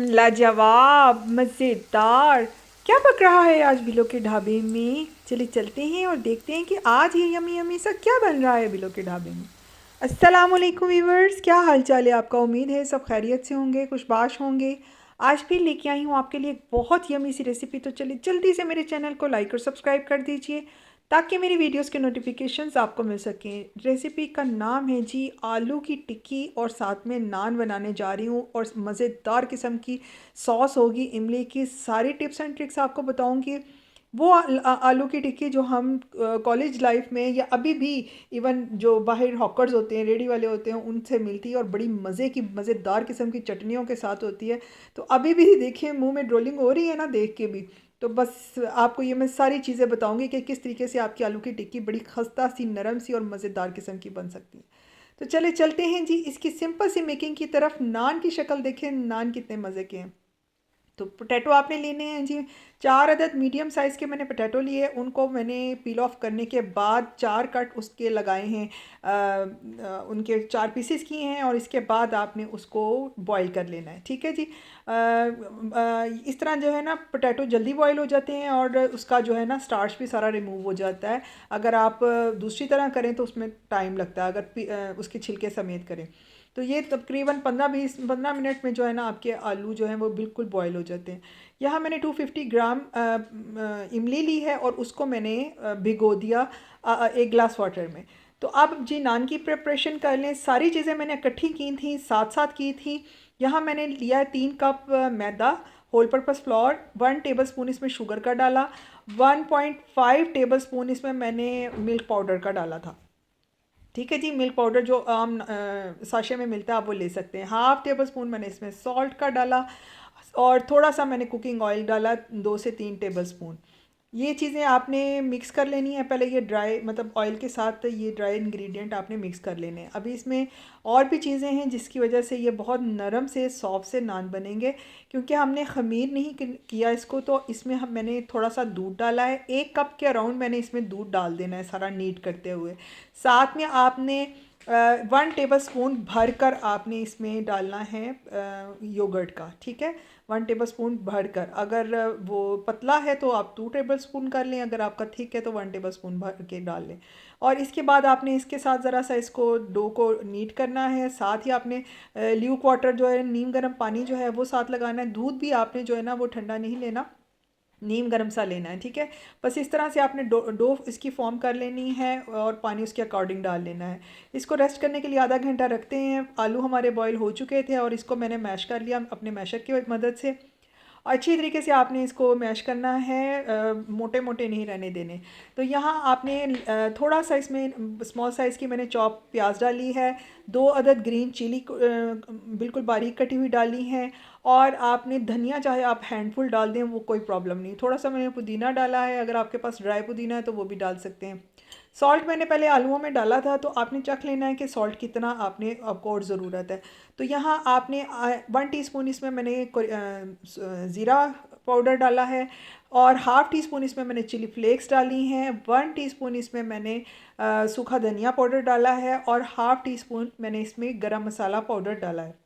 लाजवाब मज़ेदार। क्या पक रहा है आज बिलो के ढाबे में? चलिए चलते हैं और देखते हैं कि आज ये यमी यमी सा क्या बन रहा है बिलो के ढाबे में। अस्सलाम वालेकुम वीवर्स, क्या हाल चाल है आपका? उम्मीद है सब खैरियत से होंगे, खुशबाश होंगे। आज फिर लेके आई हूँ आपके लिए एक बहुत यमी सी रेसिपी। तो चलिए जल्दी से मेरे चैनल को लाइक और सब्सक्राइब कर दीजिए ताकि मेरी वीडियोस के नोटिफिकेशंस आपको मिल सकें। रेसिपी का नाम है जी आलू की टिक्की, और साथ में नान बनाने जा रही हूँ और मज़ेदार किस्म की सॉस होगी इमली की। सारी टिप्स एंड ट्रिक्स आपको बताऊँगी। वो आलू की टिक्की जो हम कॉलेज लाइफ में या अभी भी इवन जो बाहर हॉकर्स होते हैं, रेडी वाले होते हैं, उनसे मिलती है और बड़ी मज़े की मज़ेदार किस्म की चटनियों के साथ होती है। तो अभी भी देखिए मुंह में ड्रोलिंग हो रही है ना देख के भी। तो बस आपको ये मैं सारी चीज़ें बताऊंगी कि किस तरीके से आपकी आलू की टिक्की बड़ी खस्ता सी, नरम सी और मज़ेदार किस्म की बन सकती है। तो चले चलते हैं जी इसकी सिंपल सी मेकिंग की तरफ। नान की शक्ल देखें, नान कितने मज़े के हैं। तो पोटैटो आपने लेने हैं जी। 4 अदद मीडियम साइज़ के मैंने पोटैटो लिए, उनको मैंने पील ऑफ करने के बाद 4 कट उसके लगाए हैं। उनके 4 पीसेस किए हैं और इसके बाद आपने उसको बॉईल कर लेना है, ठीक है जी। इस तरह जो है ना पोटैटो जल्दी बॉईल हो जाते हैं और उसका जो है ना स्टार्च भी सारा रिमूव हो जाता है। अगर आप दूसरी तरह करें तो उसमें टाइम लगता है, अगर उसके छिलके समेत करें। तो ये तकरीबन 15 मिनट में जो है ना आपके आलू जो हैं वो बिल्कुल बॉयल हो जाते हैं। यहाँ मैंने 250 ग्राम इमली ली है और उसको मैंने भिगो दिया 1 गिलास वाटर में। तो अब जी नान की प्रिपरेशन कर लें। सारी चीज़ें मैंने इकट्ठी की थी, साथ साथ की थी। यहाँ मैंने लिया है 3 कप मैदा, whole purpose flour, 1 tablespoon इसमें शुगर का डाला, 1.5 टेबल स्पून इसमें मैंने मिल्क पाउडर का डाला था। ठीक है जी। मिल्क पाउडर जो आम साशे में मिलता है आप वो ले सकते हैं। 1/2 टेबल स्पून मैंने इसमें सॉल्ट का डाला और थोड़ा सा मैंने कुकिंग ऑयल डाला, 2 से 3 टेबल स्पून। ये चीज़ें आपने मिक्स कर लेनी है पहले। ये ड्राई मतलब ऑयल के साथ ये ड्राई इंग्रेडिएंट आपने मिक्स कर लेने हैं। अभी इसमें और भी चीज़ें हैं जिसकी वजह से ये बहुत नरम से सॉफ्ट से नान बनेंगे। क्योंकि हमने ख़मीर नहीं किया इसको, तो इसमें मैंने थोड़ा सा दूध डाला है। 1 कप के अराउंड मैंने इसमें दूध डाल देना है सारा नीट करते हुए। साथ में आपने 1 टेबल स्पून भर कर आपने इसमें डालना है योगर्ट का, ठीक है। 1 टेबल स्पून भर कर। अगर वो पतला है तो आप 2 टेबल स्पून कर लें, अगर आपका थिक है तो 1 टेबल स्पून भर के डाल लें। और इसके बाद आपने इसके साथ ज़रा सा इसको डो को नीट करना है। साथ ही आपने ल्यूक वाटर जो है, नीम गर्म पानी जो है वो साथ लगाना है। दूध भी आपने जो है ना वो ठंडा नहीं लेना, नीम गर्म सा लेना है, ठीक है। बस इस तरह से आपने डो इसकी फॉर्म कर लेनी है और पानी उसके अकॉर्डिंग डाल लेना है। इसको रेस्ट करने के लिए आधा घंटा रखते हैं। आलू हमारे बॉईल हो चुके थे और इसको मैंने मैश कर लिया अपने मैशर की मदद से। अच्छी तरीके से आपने इसको मैश करना है, मोटे मोटे नहीं रहने देने। तो यहाँ आपने थोड़ा सा इसमें स्मॉल साइज़ की मैंने चॉप प्याज डाली है। 2 अदद ग्रीन चिली बिल्कुल बारीक कटी हुई डाली है। और आपने धनिया चाहे आप हैंडफुल डाल दें वो कोई प्रॉब्लम नहीं। थोड़ा सा मैंने पुदीना डाला है, अगर आपके पास ड्राई पुदीना है तो वो भी डाल सकते हैं। सॉल्ट मैंने पहले आलूओं में डाला था, तो आपने चख लेना है कि सॉल्ट कितना आपको और ज़रूरत है। तो यहाँ आपने 1 टीस्पून इसमें मैंने ज़ीरा पाउडर डाला है और 1/2 टीस्पून इसमें मैंने चिली फ्लेक्स डाली हैं। 1 टीस्पून इसमें मैंने सूखा धनिया पाउडर डाला है और 1/2 टीस्पून मैंने इसमें गरम मसाला पाउडर डाला है।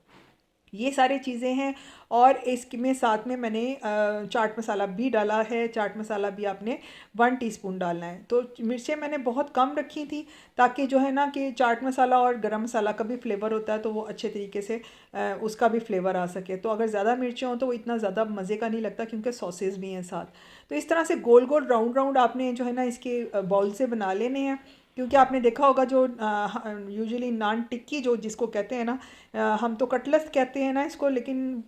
ये सारी चीज़ें हैं। और इसमें साथ में मैंने चाट मसाला भी डाला है। चाट मसाला भी आपने 1 टीस्पून डालना है। तो मिर्चें मैंने बहुत कम रखी थी ताकि जो है ना कि चाट मसाला और गरम मसाला का भी फ्लेवर होता है तो वो अच्छे तरीके से उसका भी फ्लेवर आ सके। तो अगर ज़्यादा मिर्चें हों तो वो इतना ज़्यादा मज़े का नहीं लगता, क्योंकि सॉसेस भी हैं साथ। तो इस तरह से गोल गोल राउंड राउंड आपने जो है ना इसके बाउल से बना लेने हैं। क्योंकि आपने देखा होगा जो यूजुअली नान टिक्की जो जिसको कहते हैं ना, हम तो कटलेट कहते हैं ना इसको, लेकिन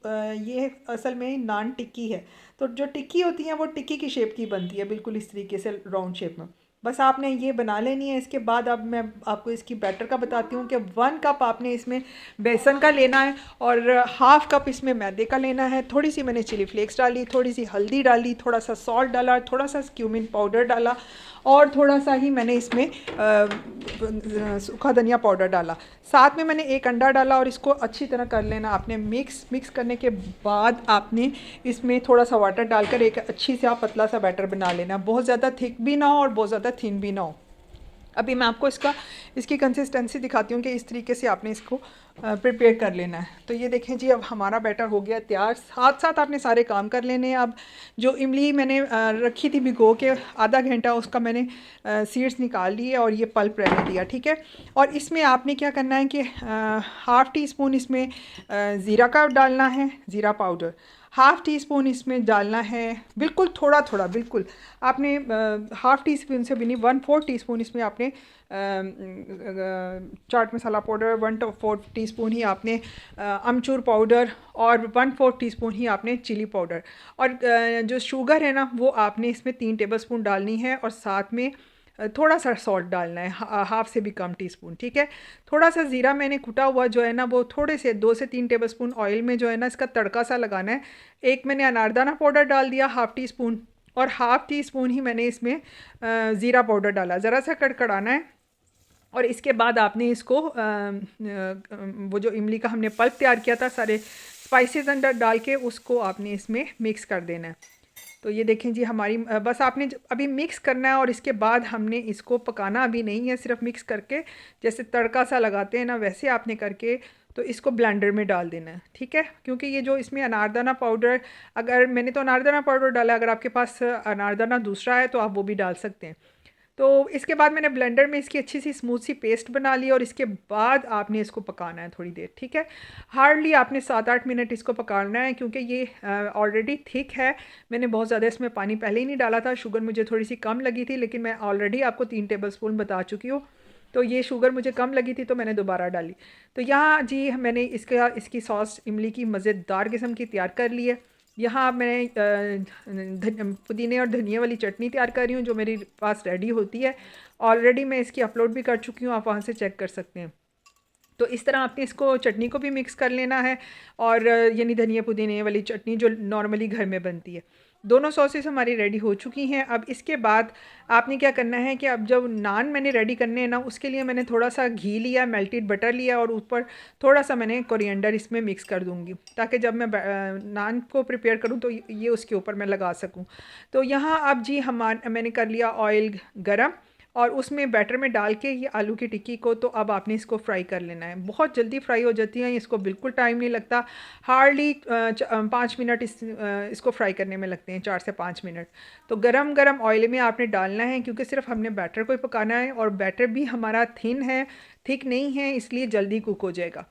ये असल में नान टिक्की है। तो जो टिक्की होती है वो टिक्की की शेप की बनती है, बिल्कुल इस तरीके से राउंड शेप में। बस आपने ये बना लेनी है। इसके बाद अब मैं आपको इसकी बैटर का बताती हूँ कि 1 कप आपने इसमें बेसन का लेना है और 1/2 कप इसमें मैदे का लेना है। थोड़ी सी मैंने चिली फ्लेक्स डाली, थोड़ी सी हल्दी डाली, थोड़ा सा सॉल्ट डाला, थोड़ा सा क्यूमिन पाउडर डाला और थोड़ा सा ही मैंने इसमें सूखा धनिया पाउडर डाला। साथ में मैंने एक अंडा डाला और इसको अच्छी तरह कर लेना आपने मिक्स करने के बाद आपने इसमें थोड़ा सा वाटर डालकर एक अच्छी सा पतला सा बैटर बना लेना। बहुत ज़्यादा थिक भी ना हो और बहुत ज़्यादा थिन भी ना हो। अभी मैं आपको इसकी कंसिस्टेंसी दिखाती हूँ कि इस तरीके से आपने इसको प्रिपेयर कर लेना है। तो ये देखें जी, अब हमारा बैटर हो गया तैयार। साथ साथ आपने सारे काम कर लेने हैं। अब जो इमली मैंने रखी थी भिगो के आधा घंटा, उसका मैंने सीड्स निकाल लिए और ये पल्प रहने दिया, ठीक है। और इसमें आपने क्या करना है कि हाफ़ टी स्पून इसमें ज़ीरा का डालना है, ज़ीरा पाउडर। हाफ़ टी स्पून इसमें डालना है, बिल्कुल थोड़ा थोड़ा, बिल्कुल आपने हाफ़ टी स्पून से भी नहीं, 1/4 टी स्पून इसमें आपने chaat masala powder, 1/4 tea spoon ही आपने अमचूर पाउडर और 1/4 टी स्पून ही आपने चिली पाउडर। और जो शुगर है ना, वो आपने इसमें 3 टेबल स्पून डालनी है और साथ में थोड़ा सा सॉल्ट डालना है, हाफ़ से भी कम टीस्पून, ठीक है। थोड़ा सा ज़ीरा मैंने कुटा हुआ जो है ना, वो थोड़े से 2 से 3 टेबल स्पून ऑयल में जो है ना, इसका तड़का सा लगाना है। एक मैंने अनारदाना पाउडर डाल दिया हाफ़ टी स्पून, और हाफ़ टी स्पून ही मैंने इसमें ज़ीरा पाउडर डाला। ज़रा सा कड़कड़ाना है और इसके बाद आपने इसको वो जो इमली का हमने पल्प तैयार किया था, सारे स्पाइसेस अंदर डाल के उसको आपने इसमें मिक्स कर देना है। तो ये देखें जी, हमारी बस आपने अभी मिक्स करना है और इसके बाद हमने इसको पकाना अभी नहीं है, सिर्फ मिक्स करके जैसे तड़का सा लगाते हैं ना, वैसे आपने करके तो इसको ब्लेंडर में डाल देना है, ठीक है। क्योंकि ये जो इसमें अनारदाना पाउडर, अगर मैंने तो अनारदाना पाउडर डाला, अगर आपके पास अनारदाना दूसरा है तो आप वो भी डाल सकते हैं। तो इसके बाद मैंने ब्लेंडर में इसकी अच्छी सी स्मूथ सी पेस्ट बना ली और इसके बाद आपने इसको पकाना है थोड़ी देर, ठीक है। हार्डली आपने 7-8 मिनट इसको पकाना है, क्योंकि ये ऑलरेडी थिक है। मैंने बहुत ज़्यादा इसमें पानी पहले ही नहीं डाला था, शुगर मुझे थोड़ी सी कम लगी थी, लेकिन मैं ऑलरेडी आपको 3 टेबल स्पून बता चुकी हूँ। तो ये शुगर मुझे कम लगी थी तो मैंने दोबारा डाली। तो यहाँ जी मैंने इसकी सॉस इमली की मज़ेदार किस्म की तैयार कर ली है। यहाँ मैं पुदीने और धनिया वाली चटनी तैयार कर रही हूँ, जो मेरे पास रेडी होती है। ऑलरेडी मैं इसकी अपलोड भी कर चुकी हूँ, आप वहाँ से चेक कर सकते हैं। तो इस तरह आपने इसको चटनी को भी मिक्स कर लेना है, और यानी धनिया पुदीने वाली चटनी जो नॉर्मली घर में बनती है। दोनों सॉसेस हमारी रेडी हो चुकी हैं। अब इसके बाद आपने क्या करना है कि अब जब नान मैंने रेडी करने हैं ना, उसके लिए मैंने थोड़ा सा घी लिया, मेल्टेड बटर लिया और ऊपर थोड़ा सा मैंने कोरिएंडर इसमें मिक्स कर दूँगी, ताकि जब मैं नान को प्रिपेयर करूँ तो ये उसके ऊपर मैं लगा सकूँ। तो यहाँ अब जी मैंने कर लिया ऑयल गरम, और उसमें बैटर में डाल के ये आलू की टिक्की को, तो अब आपने इसको फ्राई कर लेना है। बहुत जल्दी फ्राई हो जाती हैं, इसको बिल्कुल टाइम नहीं लगता। हार्डली 5 मिनट इसको फ्राई करने में लगते हैं, 4 से 5 मिनट। तो गरम गरम ऑयल में आपने डालना है, क्योंकि सिर्फ हमने बैटर को ही पकाना है, और बैटर भी हमारा थिन है, थिक नहीं है, इसलिए जल्दी कुक हो जाएगा।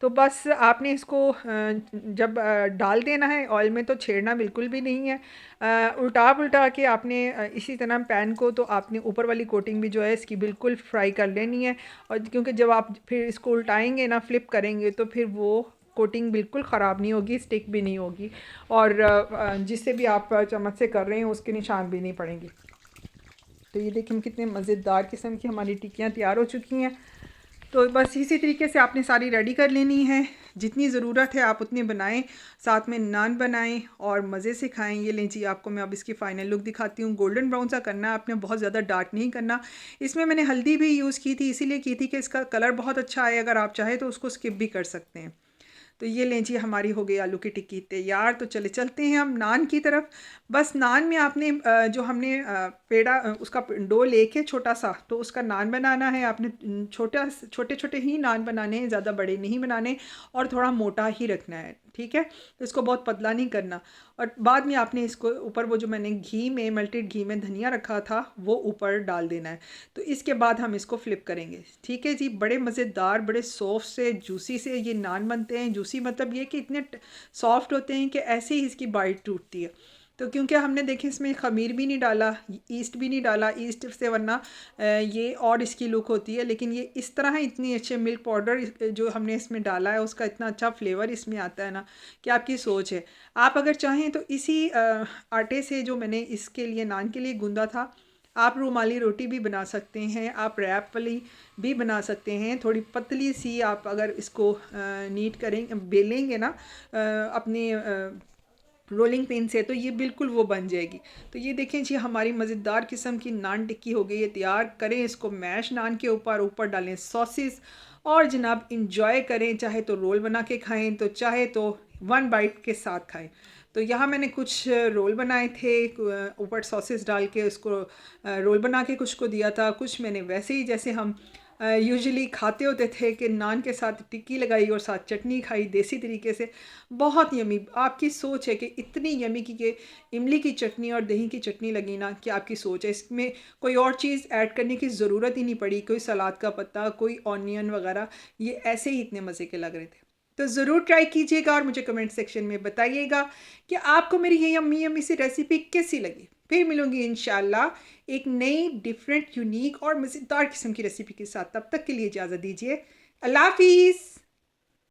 तो बस आपने इसको जब डाल देना है ऑयल में, तो छेड़ना बिल्कुल भी नहीं है। उल्टा पुल्टा के आपने इसी तरह पैन को, तो आपने ऊपर वाली कोटिंग भी जो है इसकी बिल्कुल फ्राई कर लेनी है। और क्योंकि जब आप फिर इसको उल्टाएंगे ना, फ्लिप करेंगे, तो फिर वो कोटिंग बिल्कुल ख़राब नहीं होगी, स्टिक भी नहीं होगी, और जिससे भी आप चम्मच से कर रहे हैं उसके निशान भी नहीं पड़ेंगे। तो ये देखिए कितने मज़ेदार किस्म की हमारी टिक्कियाँ तैयार हो चुकी हैं। तो बस इसी तरीके से आपने सारी रेडी कर लेनी है, जितनी ज़रूरत है आप उतनी बनाएं, साथ में नान बनाएं और मज़े से खाएं। ये लें जी, आपको मैं अब इसकी फ़ाइनल लुक दिखाती हूँ। गोल्डन ब्राउन सा करना है आपने, बहुत ज़्यादा डार्क नहीं करना। इसमें मैंने हल्दी भी यूज़ की थी, इसीलिए की थी कि इसका कलर बहुत अच्छा आए। अगर आप चाहें तो उसको स्किप भी कर सकते हैं। तो ये लें जी, हमारी हो गई आलू की टिक्की तैयार। तो चलते हैं हम नान की तरफ। बस नान में आपने जो हमने पेड़ा उसका डो लेके छोटा सा, तो उसका नान बनाना है आपने। छोटे छोटे ही नान बनाने हैं, ज़्यादा बड़े नहीं बनाने, और थोड़ा मोटा ही रखना है, ठीक है। तो इसको बहुत पतला नहीं करना। और बाद में आपने इसको ऊपर वो जो मैंने घी में, मेल्टेड घी में धनिया रखा था, वो ऊपर डाल देना है। तो इसके बाद हम इसको फ्लिप करेंगे, ठीक है जी। बड़े मज़ेदार, बड़े सॉफ्ट से, जूसी से ये नान बनते हैं। जूसी मतलब ये कि इतने सॉफ्ट होते हैं कि ऐसे ही इसकी बाइट टूटती है। तो क्योंकि हमने देखें इसमें ख़मीर भी नहीं डाला, ईस्ट भी नहीं डाला, ईस्ट से वरना ये और इसकी लुक होती है। लेकिन ये इस तरह इतनी अच्छे मिल्क पाउडर जो हमने इसमें डाला है, उसका इतना अच्छा फ्लेवर इसमें आता है ना, कि आपकी सोच है। आप अगर चाहें तो इसी आटे से, जो मैंने इसके लिए नान के लिए गूंदा था, आप रुमाली रोटी भी बना सकते हैं, आप रैप वाली भी बना सकते हैं। थोड़ी पतली सी आप अगर इसको नीट करेंगे, बेलेंगे ना अपने रोलिंग पिन से, तो ये बिल्कुल वो बन जाएगी। तो ये देखें जी, हमारी मज़ेदार किस्म की नान टिक्की हो गई है तैयार। करें इसको मैश नान के ऊपर डालें सॉसेस, और जनाब इंजॉय करें। चाहे तो रोल बना के खाएं, तो चाहे तो वन बाइट के साथ खाएं। तो यहाँ मैंने कुछ रोल बनाए थे, ऊपर सॉसेस डाल के उसको रोल बना के कुछ को दिया था, कुछ मैंने वैसे ही जैसे हम यूजुअली खाते होते थे कि नान के साथ टिक्की लगाई और साथ चटनी खाई देसी तरीके से। बहुत यमी, आपकी सोच है कि इतनी यमी की इमली की चटनी और दही की चटनी लगी ना कि आपकी सोच है, इसमें कोई और चीज़ ऐड करने की ज़रूरत ही नहीं पड़ी, कोई सलाद का पत्ता, कोई ऑनियन वगैरह, ये ऐसे ही इतने मज़े के लग रहे थे। तो ज़रूर ट्राई कीजिएगा और मुझे कमेंट सेक्शन में बताइएगा कि आपको मेरी ये यम्मी यम्मी सी रेसिपी कैसी लगी। फिर मिलूंगी इंशाल्लाह एक नई डिफरेंट यूनिक और मज़ेदार किस्म की रेसिपी के साथ। तब तक के लिए इजाज़त दीजिए। अल्लाह हाफिज़।